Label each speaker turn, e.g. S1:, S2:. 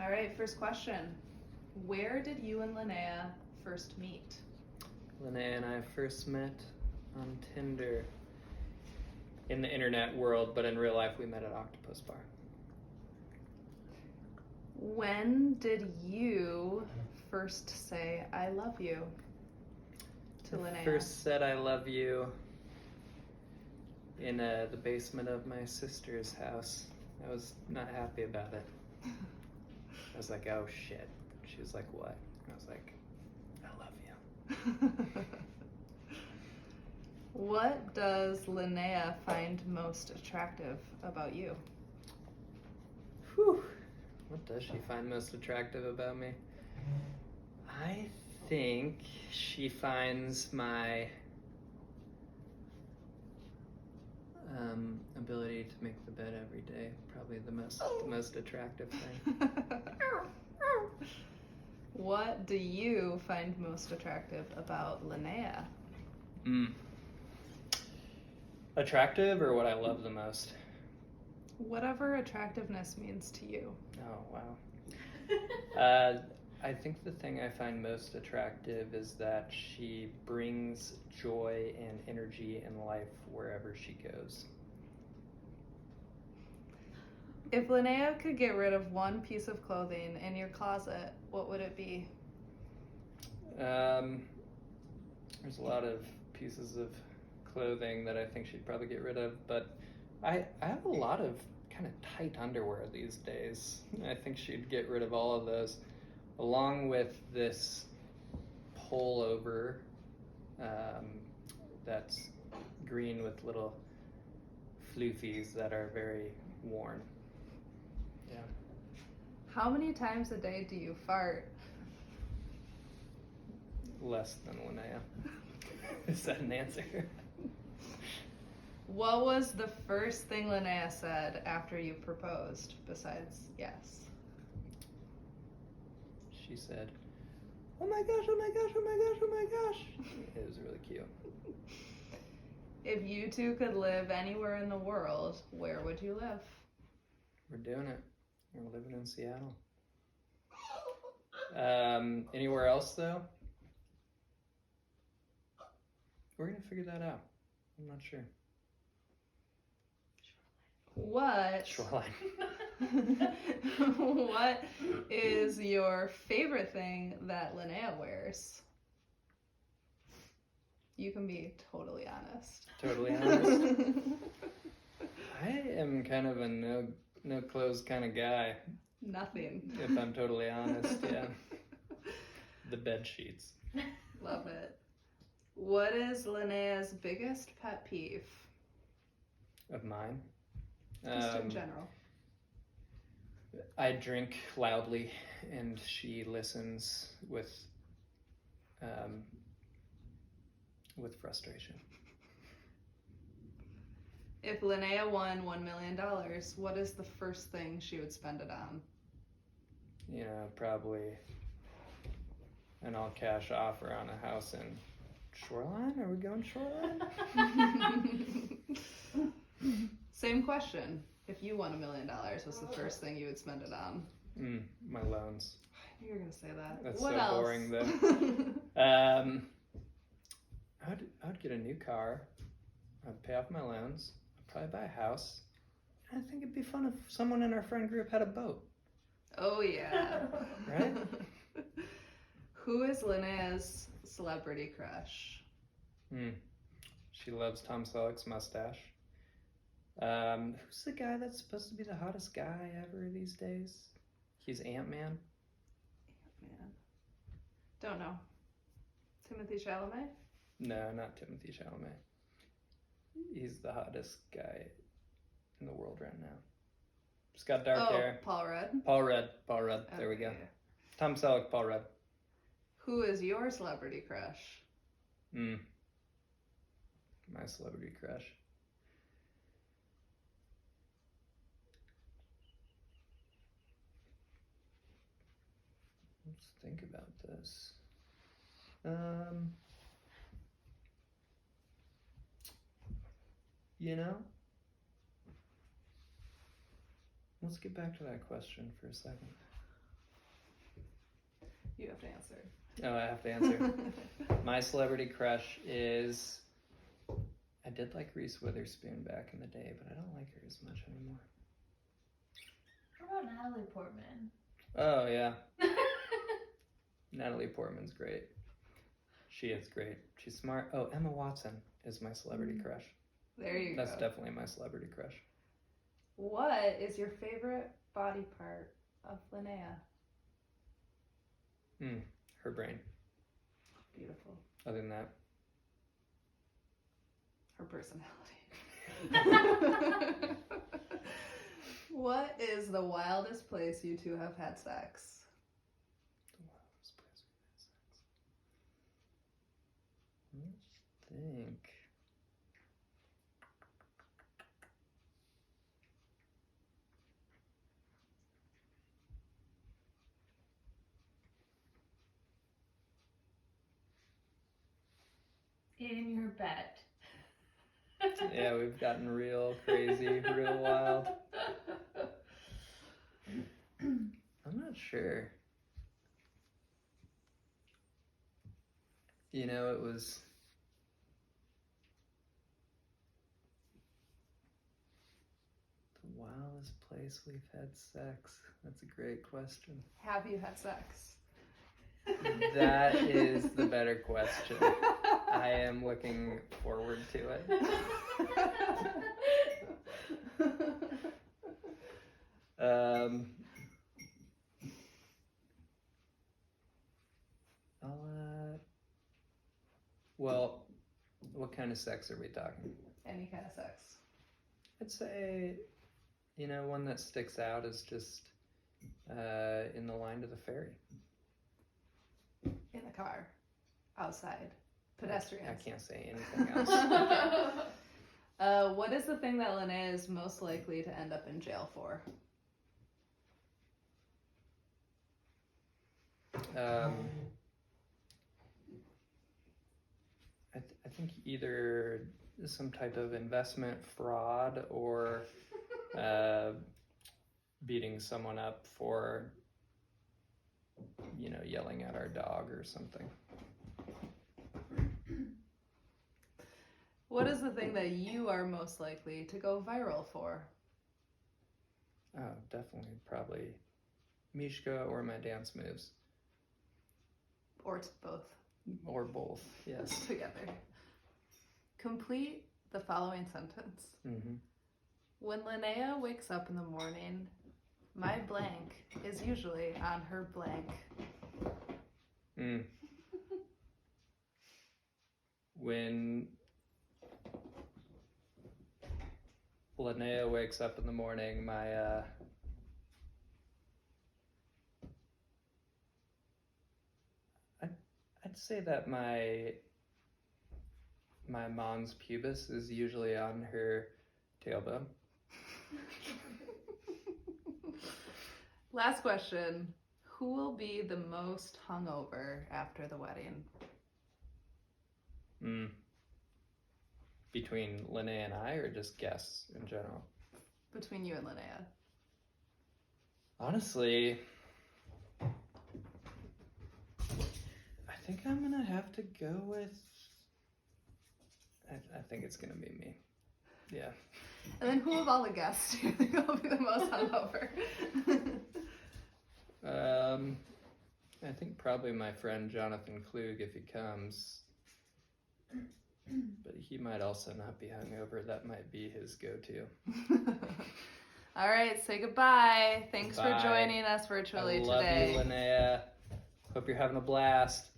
S1: All right, first question. Where did you and Linnea first meet?
S2: Linnea and I first met on Tinder in the internet world, but in real life we met at Octopus Bar.
S1: When did you first say I love you to Linnea?
S2: First said I love you in the basement of my sister's house. I was not happy about it. I was like, oh shit. She was like, what? I was like, I love you.
S1: What does Linnea find most attractive about you?
S2: Whew. What does she find most attractive about me? I think she finds my ability to make the bed every day probably the most attractive thing.
S1: What do you find most attractive about Linnea?
S2: Attractive or what I love the most?
S1: Whatever attractiveness means to you.
S2: Oh, wow. I think the thing I find most attractive is that she brings joy and energy in life wherever she goes.
S1: If Linnea could get rid of one piece of clothing in your closet, what would it be?
S2: There's a lot of pieces of clothing that I think she'd probably get rid of, but I have a lot of kind of tight underwear these days. I think she'd get rid of all of those, along with this pullover that's green with little floofies that are very worn. Yeah.
S1: How many times a day do you fart?
S2: Less than Linnea. Is that an answer?
S1: What was the first thing Linnea said after you proposed, besides yes?
S2: She said, oh my gosh, oh my gosh, oh my gosh, oh my gosh. It was really cute.
S1: If you two could live anywhere in the world, where would you live?
S2: We're doing it. We're living in Seattle. Anywhere else, though? We're going to figure that out. I'm not sure.
S1: What?
S2: Shoreline.
S1: What is your favorite thing that Linnea wears? You can be totally honest.
S2: Totally honest? I am kind of a no clothes kind of guy.
S1: Nothing.
S2: If I'm totally honest, yeah. The bed sheets.
S1: Love it. What is Linnea's biggest pet peeve?
S2: Of mine?
S1: Just in general.
S2: I drink loudly and she listens with frustration.
S1: If Linnea won $1 million, what is the first thing she would spend it on?
S2: You know, probably an all-cash offer on a house in Shoreline? Are we going Shoreline?
S1: Same question. If you won $1 million, what's the first thing you would spend it on?
S2: My loans.
S1: I knew you were going to say that.
S2: That's
S1: what
S2: so
S1: else?
S2: boring, though. I would get a new car. I'd pay off my loans. I'd probably buy a house. I think it'd be fun if someone in our friend group had a boat.
S1: Oh, yeah.
S2: Right?
S1: Who is Linnea's celebrity crush?
S2: She loves Tom Selleck's mustache. Who's the guy that's supposed to be the hottest guy ever these days? He's Ant-Man.
S1: Ant-Man. Don't know. Timothée Chalamet?
S2: No, not Timothée Chalamet. He's the hottest guy in the world right now. He's got dark hair.
S1: Paul Rudd?
S2: Paul Rudd. There we go.
S1: Okay.
S2: Tom Selleck, Paul Rudd.
S1: Who is your celebrity crush?
S2: My celebrity crush. Let's think about this. You know, let's get back to that question for a second.
S1: You have to answer.
S2: Oh, I have to answer. My celebrity crush is... I did like Reese Witherspoon back in the day, but I don't like her as much anymore.
S3: What about Natalie Portman?
S2: Oh, yeah. Natalie Portman's great. She is great. She's smart. Oh, Emma Watson is my celebrity crush.
S1: There you
S2: That's
S1: go.
S2: definitely my celebrity crush.
S1: What is your favorite body part of Linnea?
S2: Her brain.
S1: Beautiful.
S2: Other than that,
S1: Her personality. What is the wildest place you two have had sex?
S2: the wildest place we've had sex. Let's think.
S3: In your bed.
S2: Yeah, we've gotten real crazy, real wild. I'm not sure. You know, it was... the wildest place we've had sex. That's a great question.
S1: Have you had sex?
S2: That is the better question. I am looking forward to it. Well, what kind of sex are we talking?
S1: Any kind of sex.
S2: I'd say, you know, one that sticks out is just in the line to the ferry.
S1: In the car. Outside. Pedestrians.
S2: I can't say anything else.
S1: What is the thing that Linnea is most likely to end up in jail for?
S2: I think either some type of investment fraud or beating someone up for, you know, yelling at our dog or something.
S1: What is the thing that you are most likely to go viral for?
S2: Oh, definitely, probably Mishka or my dance moves.
S1: Or both.
S2: Or both, yes.
S1: Together. Complete the following sentence.
S2: Mm-hmm.
S1: When Linnea wakes up in the morning, my blank is usually on her blank.
S2: When Linnea wakes up in the morning, I'd say that my mom's pubis is usually on her tailbone.
S1: Last question. Who will be the most hungover after the wedding?
S2: Between Linnea and I, or just guests in general?
S1: Between you and Linnea.
S2: Honestly, I think I'm gonna have to go with... I think it's gonna be me. Yeah.
S1: And then who of all the guests do you think will be the most hungover?
S2: I think probably my friend Jonathan Klug if he comes. But he might also not be hungover. That might be his go-to.
S1: All right, say goodbye. Thanks
S2: Bye.
S1: for joining us virtually
S2: I love
S1: today.
S2: you, Linnea. Hope you're having a blast.